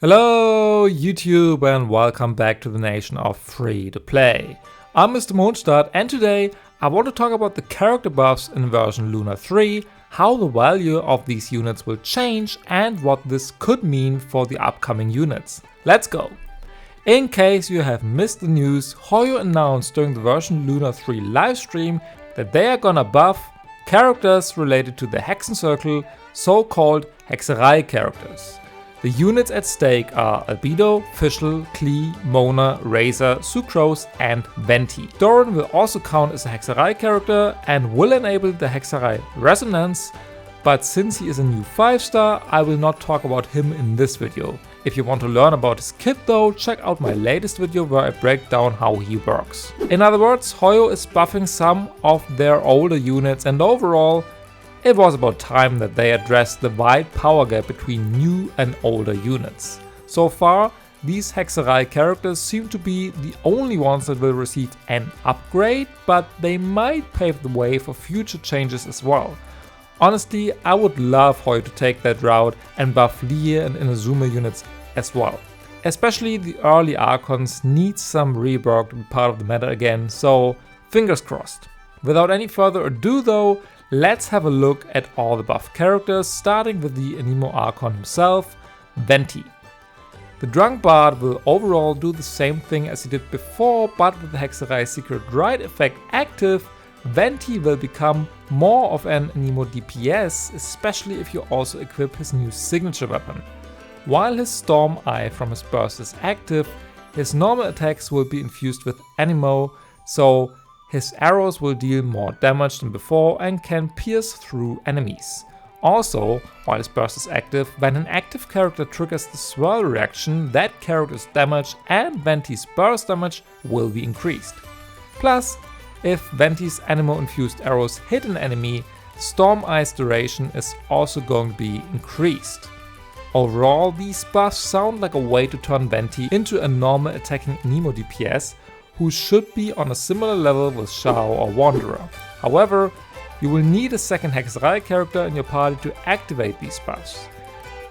Hello YouTube and welcome back to the nation of free to play. I'm Mr. Mondstadt and today I want to talk about the character buffs in version Luna 3, how the value of these units will change and what this could mean for the upcoming units. Let's go! In case you have missed the news, Hoyo announced during the version Luna 3 livestream that they are gonna buff characters related to the Hexen Circle, so-called Hexerei characters. The units at stake are Albedo, Fischl, Klee, Mona, Razor, Sucrose and Venti. Doran will also count as a Hexerei character and will enable the Hexerei Resonance, but since he is a new 5-star, I will not talk about him in this video. If you want to learn about his kit though, check out my latest video where I break down how he works. In other words, Hoyo is buffing some of their older units and overall, it was about time that they addressed the wide power gap between new and older units. So far, these Hexerei characters seem to be the only ones that will receive an upgrade, but they might pave the way for future changes as well. Honestly, I would love Hoyo to take that route and buff Lie and Inazuma units as well. Especially the early Archons need some rework to be part of the meta again, so fingers crossed. Without any further ado though, let's have a look at all the buff characters, starting with the Anemo Archon himself, Venti. The Drunk Bard will overall do the same thing as he did before, but with the Hexerei Secret Rite effect active, Venti will become more of an Anemo DPS, especially if you also equip his new signature weapon. While his Storm Eye from his burst is active, his normal attacks will be infused with Anemo, so his arrows will deal more damage than before and can pierce through enemies. Also, while his burst is active, when an active character triggers the swirl reaction, that character's damage and Venti's burst damage will be increased. Plus, if Venti's Anemo infused arrows hit an enemy, Storm Eye's duration is also going to be increased. Overall, these buffs sound like a way to turn Venti into a normal attacking Anemo DPS, who should be on a similar level with Shao or Wanderer. However, you will need a second Hexerei character in your party to activate these buffs.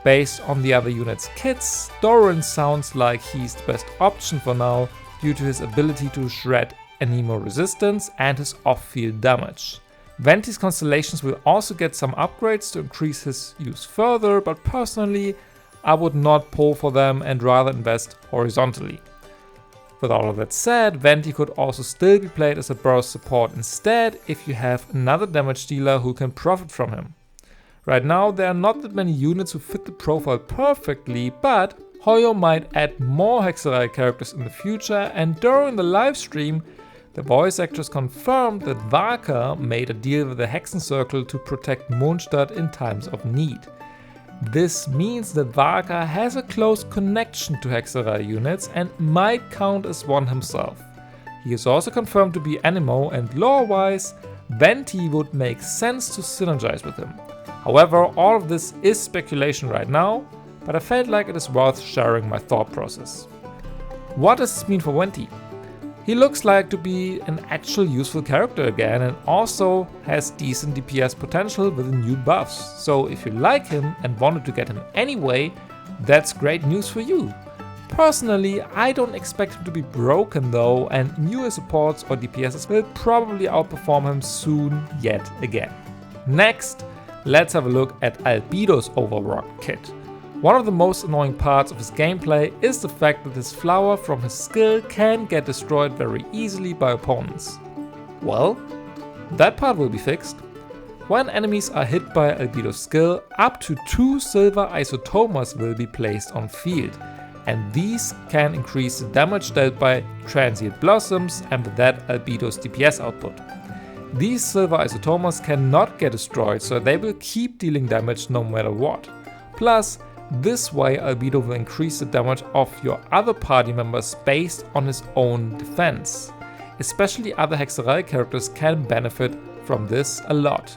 Based on the other units' kits, Doran sounds like he's the best option for now due to his ability to shred Anemo resistance and his off-field damage. Venti's constellations will also get some upgrades to increase his use further, but personally I would not pull for them and rather invest horizontally. With all of that said, Venti could also still be played as a burst support instead if you have another damage dealer who can profit from him. Right now there are not that many units who fit the profile perfectly, but Hoyo might add more Hexerei characters in the future, and during the livestream the voice actress confirmed that Varka made a deal with the Hexen Circle to protect Mondstadt in times of need. This means that Varka has a close connection to Hexerei units and might count as one himself. He is also confirmed to be Anemo, and lore-wise, Venti would make sense to synergize with him. However, all of this is speculation right now, but I felt like it is worth sharing my thought process. What does this mean for Venti? He looks like to be an actual useful character again and also has decent DPS potential with the new buffs. So if you like him and wanted to get him anyway, that's great news for you. Personally, I don't expect him to be broken though, and newer supports or DPSs will probably outperform him soon yet again. Next, let's have a look at Albedo's overworked kit. One of the most annoying parts of his gameplay is the fact that his flower from his skill can get destroyed very easily by opponents. Well, that part will be fixed. When enemies are hit by Albedo's skill, up to 2 silver isotomas will be placed on field, and these can increase the damage dealt by transient blossoms and with that Albedo's DPS output. These silver isotomas cannot get destroyed, so they will keep dealing damage no matter what. Plus, this way Albedo will increase the damage of your other party members based on his own defense. Especially other Hexerei characters can benefit from this a lot.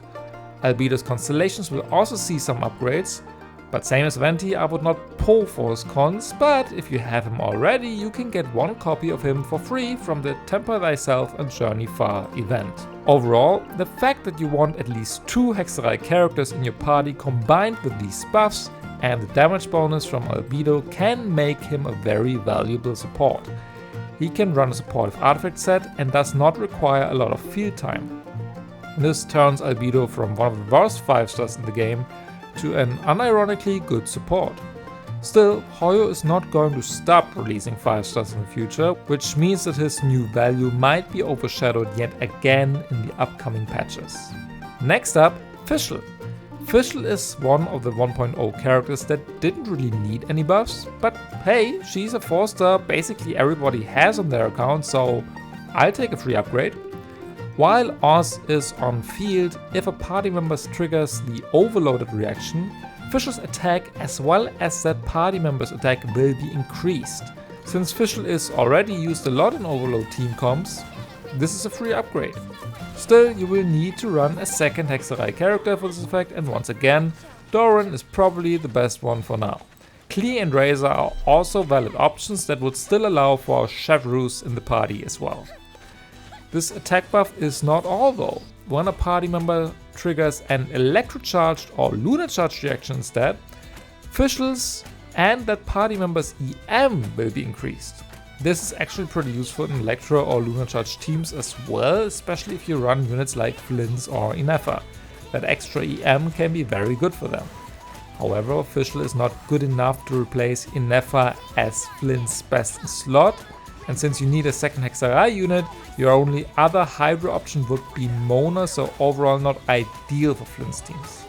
Albedo's constellations will also see some upgrades, but same as Venti, I would not pull for his cons, but if you have him already, you can get one copy of him for free from the Temper Thyself and Journey Far event. Overall, the fact that you want at least 2 Hexerei characters in your party combined with these buffs and the damage bonus from Albedo can make him a very valuable support. He can run a supportive artifact set and does not require a lot of field time. This turns Albedo from one of the worst 5-stars in the game to an unironically good support. Still, Hoyo is not going to stop releasing 5-stars in the future, which means that his new value might be overshadowed yet again in the upcoming patches. Next up, Fischl. Fischl is one of the 1.0 characters that didn't really need any buffs, but hey, she's a 4-star basically everybody has on their account, so I'll take a free upgrade. While Oz is on field, if a party member triggers the overloaded reaction, Fischl's attack as well as that party member's attack will be increased. Since Fischl is already used a lot in overload team comps, this is a free upgrade. Still, you will need to run a second Hexerei character for this effect, and once again, Doran is probably the best one for now. Klee and Razor are also valid options that would still allow for Chevreuse in the party as well. This attack buff is not all though. When a party member triggers an electrocharged or lunar charged reaction instead, Fischl's and that party member's EM will be increased. This is actually pretty useful in electro or lunar charged teams as well, especially if you run units like Flynn's or Inefa. That extra EM can be very good for them. However, Fischl is not good enough to replace Inefa as Flynn's best in slot, and since you need a second Hexerei unit, your only other Hydra option would be Mona, so overall not ideal for Flynn's teams.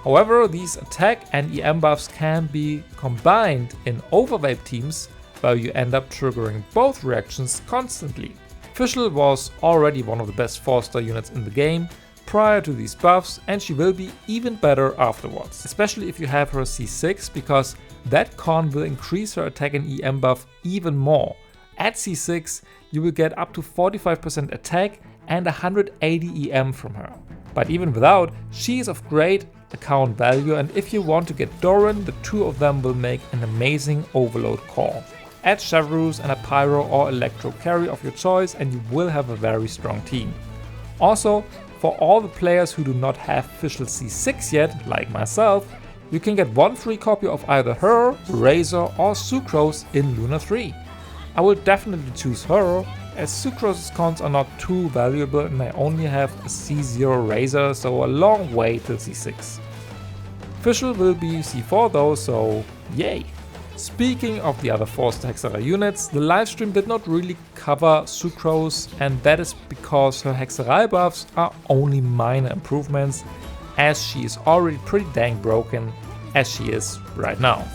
However, these attack and EM buffs can be combined in overweight teams where you end up triggering both reactions constantly. Fischl was already one of the best 4-star units in the game prior to these buffs, and she will be even better afterwards, especially if you have her C6, because that con will increase her attack and EM buff even more. At C6, you will get up to 45% attack and 180 EM from her. But even without, she is of great account value, and if you want to get Doran, the two of them will make an amazing overload core. Add Chevreuse and a Pyro or Electro carry of your choice and you will have a very strong team. Also, for all the players who do not have Fischl C6 yet, like myself, you can get one free copy of either her, Razor or Sucrose in Luna 3. I will definitely choose her, as Sucrose's cons are not too valuable and I only have a C0 Razor, so a long way till C6. Fischl will be C4 though, so yay! Speaking of the other 4-star Hexerei units, the livestream did not really cover Sucrose, and that is because her Hexerei buffs are only minor improvements, as she is already pretty dang broken as she is right now.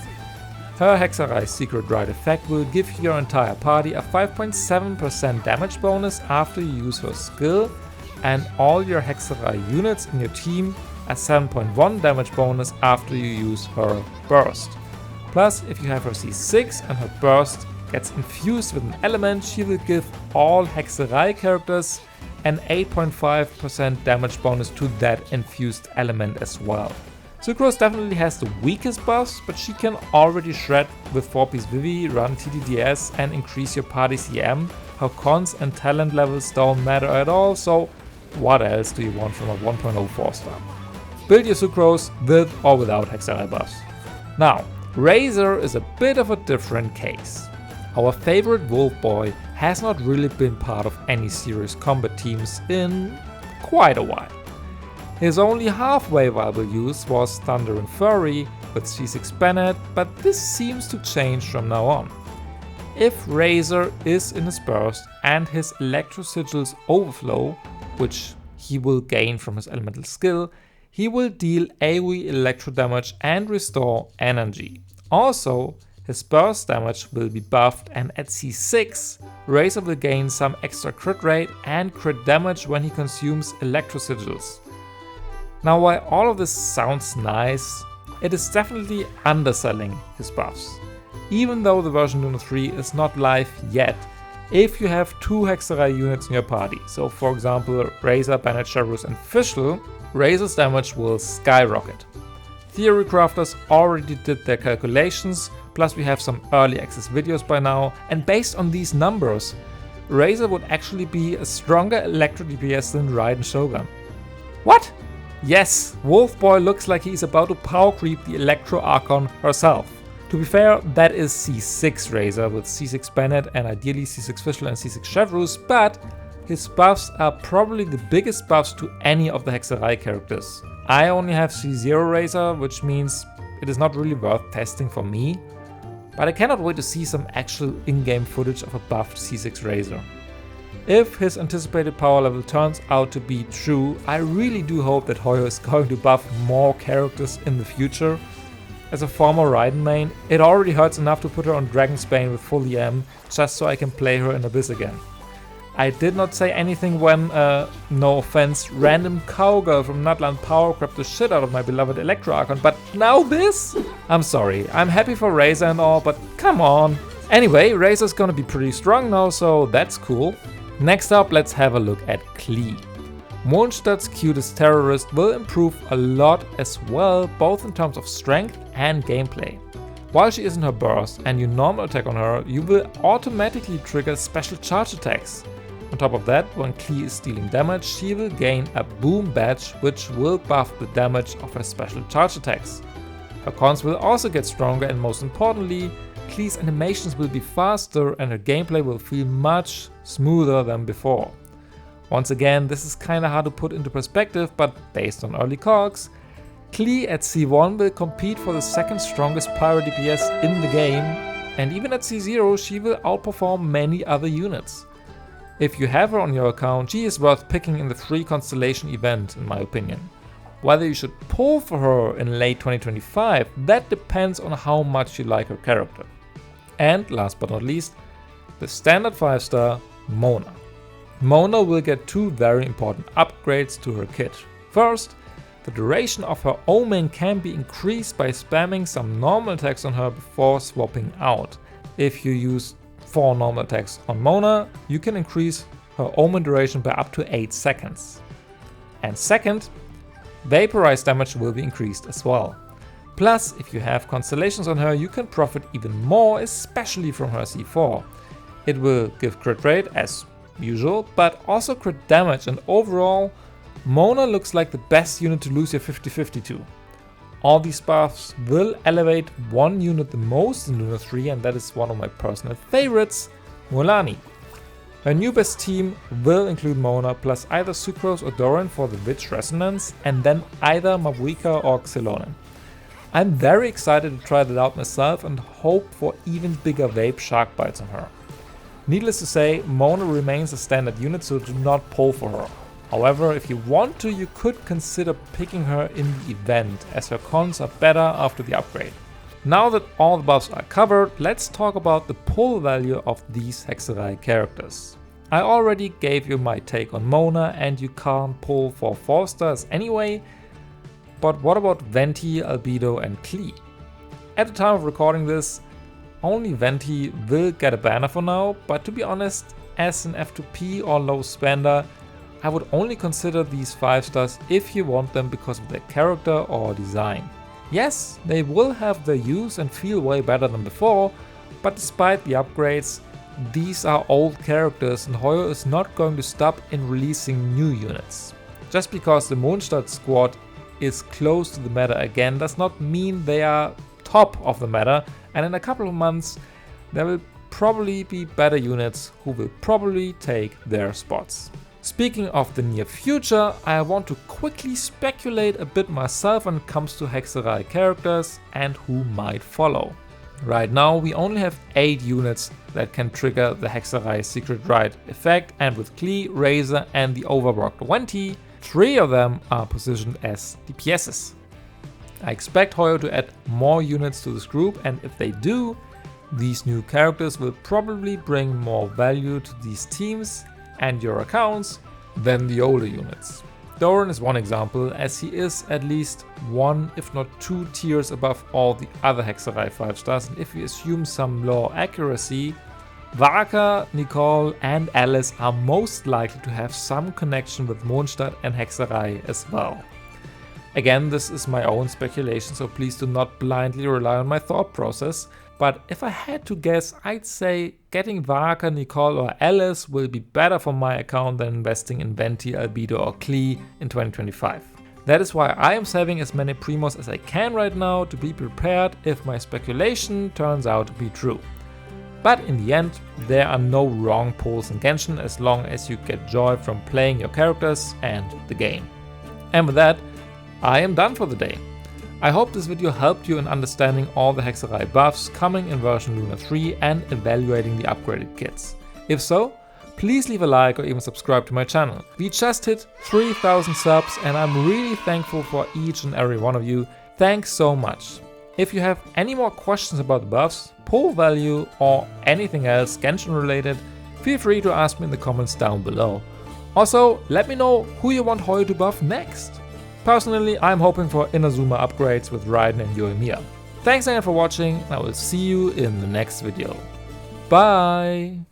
Her Hexerei Secret Rite effect will give your entire party a 5.7% damage bonus after you use her skill, and all your Hexerei units in your team a 7.1 damage bonus after you use her burst. Plus, if you have her C6 and her burst gets infused with an element, she will give all Hexerei characters an 8.5% damage bonus to that infused element as well. Sucrose definitely has the weakest buffs, but she can already shred with 4-piece Vivi, run TDDS and increase your party's EM. Her cons and talent levels don't matter at all, so what else do you want from a 1.0 4-star? Build your Sucrose with or without Hexerei buffs. Now, Razor is a bit of a different case. Our favorite Wolf Boy has not really been part of any serious combat teams in quite a while. His only halfway viable use was Thunder and Fury with C6 Bennett, but this seems to change from now on. If Razor is in his burst and his Electro Sigils overflow, which he will gain from his elemental skill, he will deal AoE electro damage and restore energy. Also, his burst damage will be buffed, and at C6, Razor will gain some extra crit rate and crit damage when he consumes Electro Sigils. Now, while all of this sounds nice, it is definitely underselling his buffs. Even though the version Luna 3 is not live yet, if you have 2 Hexerei units in your party, so for example Razor, Bennett, Chevreuse and Fischl, Razor's damage will skyrocket. Theory crafters already did their calculations, plus we have some early access videos by now, and based on these numbers, Razor would actually be a stronger Electro DPS than Raiden Shogun. What? Yes, Wolfboy looks like he's about to power creep the Electro Archon herself. To be fair, that is C6 Razor with C6 Bennett and ideally C6 Fischl and C6 Chevreuse, but his buffs are probably the biggest buffs to any of the Hexerei characters. I only have C0 Razor, which means it is not really worth testing for me, but I cannot wait to see some actual in-game footage of a buffed C6 Razor. If his anticipated power level turns out to be true, I really do hope that Hoyo is going to buff more characters in the future. As a former Raiden main, it already hurts enough to put her on Dragonsbane with full EM just so I can play her in Abyss again. I did not say anything when, no offense, random cowgirl from Nutland power crept the shit out of my beloved Electro Archon, but now this? I'm sorry, I'm happy for Razor and all, but come on. Anyway, Razor's gonna be pretty strong now, so that's cool. Next up, let's have a look at Klee. Mondstadt's cutest terrorist will improve a lot as well, both in terms of strength and gameplay. While she is in her burst and you normal attack on her, you will automatically trigger special charge attacks. On top of that, when Klee is dealing damage, she will gain a boom badge which will buff the damage of her special charge attacks. Her cons will also get stronger and most importantly, Klee's animations will be faster and her gameplay will feel much smoother than before. Once again, this is kinda hard to put into perspective, but based on early calcs, Klee at C1 will compete for the second strongest pyro DPS in the game, and even at C0 she will outperform many other units. If you have her on your account, she is worth picking in the free Constellation event in my opinion. Whether you should pull for her in late 2025, that depends on how much you like her character. And last but not least, the standard 5-star Mona. Mona will get two very important upgrades to her kit. First, the duration of her Omen can be increased by spamming some normal attacks on her before swapping out. If you use 4 normal attacks on Mona, you can increase her Omen duration by up to 8 seconds. And second, Vaporize damage will be increased as well. Plus, if you have constellations on her, you can profit even more, especially from her C4. It will give crit rate as usual, but also crit damage, and overall, Mona looks like the best unit to lose your 50-50 to. All these buffs will elevate one unit the most in Luna 3, and that is one of my personal favorites, Mualani. Her new best team will include Mona plus either Sucrose or Doran for the Witch Resonance, and then either Mavuika or Xelonen. I'm very excited to try that out myself and hope for even bigger Vape Shark Bites on her. Needless to say, Mona remains a standard unit, so do not pull for her. However, if you want to, you could consider picking her in the event, as her cons are better after the upgrade. Now that all the buffs are covered, let's talk about the pull value of these Hexerei characters. I already gave you my take on Mona, and you can't pull for 4 stars anyway, but what about Venti, Albedo and Klee? At the time of recording this, only Venti will get a banner for now, but to be honest, as an F2P or low spender, I would only consider these 5 stars if you want them because of their character or design. Yes, they will have their use and feel way better than before, but despite the upgrades, these are old characters and Hoyo is not going to stop in releasing new units. Just because the Mondstadt squad is close to the meta again does not mean they are top of the meta, and in a couple of months there will probably be better units who will probably take their spots. Speaking of the near future, I want to quickly speculate a bit myself when it comes to Hexerei characters and who might follow. Right now we only have 8 units that can trigger the Hexerei Secret Rite effect, and with Klee, Razor and the overworked Venti, 3 of them are positioned as DPSs. I expect Hoyo to add more units to this group, and if they do, these new characters will probably bring more value to these teams and your accounts than the older units. Doran is one example, as he is at least 1 if not 2 tiers above all the other Hexerei 5 stars, and if we assume some lore accuracy, Varka, Nicole and Alice are most likely to have some connection with Mondstadt and Hexerei as well. Again, this is my own speculation, so please do not blindly rely on my thought process. But if I had to guess, I'd say getting Varka, Nicole or Alice will be better for my account than investing in Venti, Albedo or Klee in 2025. That is why I am saving as many primos as I can right now to be prepared if my speculation turns out to be true. But in the end, there are no wrong pulls in Genshin as long as you get joy from playing your characters and the game. And with that, I am done for the day. I hope this video helped you in understanding all the Hexerei buffs coming in version Luna 3 and evaluating the upgraded kits. If so, please leave a like or even subscribe to my channel. We just hit 3,000 subs and I'm really thankful for each and every one of you. Thanks so much. If you have any more questions about the buffs, pull value or anything else Genshin related, feel free to ask me in the comments down below. Also, let me know who you want Hoyo to buff next. Personally, I'm hoping for Inazuma upgrades with Raiden and Yoimiya. Thanks again for watching and I will see you in the next video. Bye!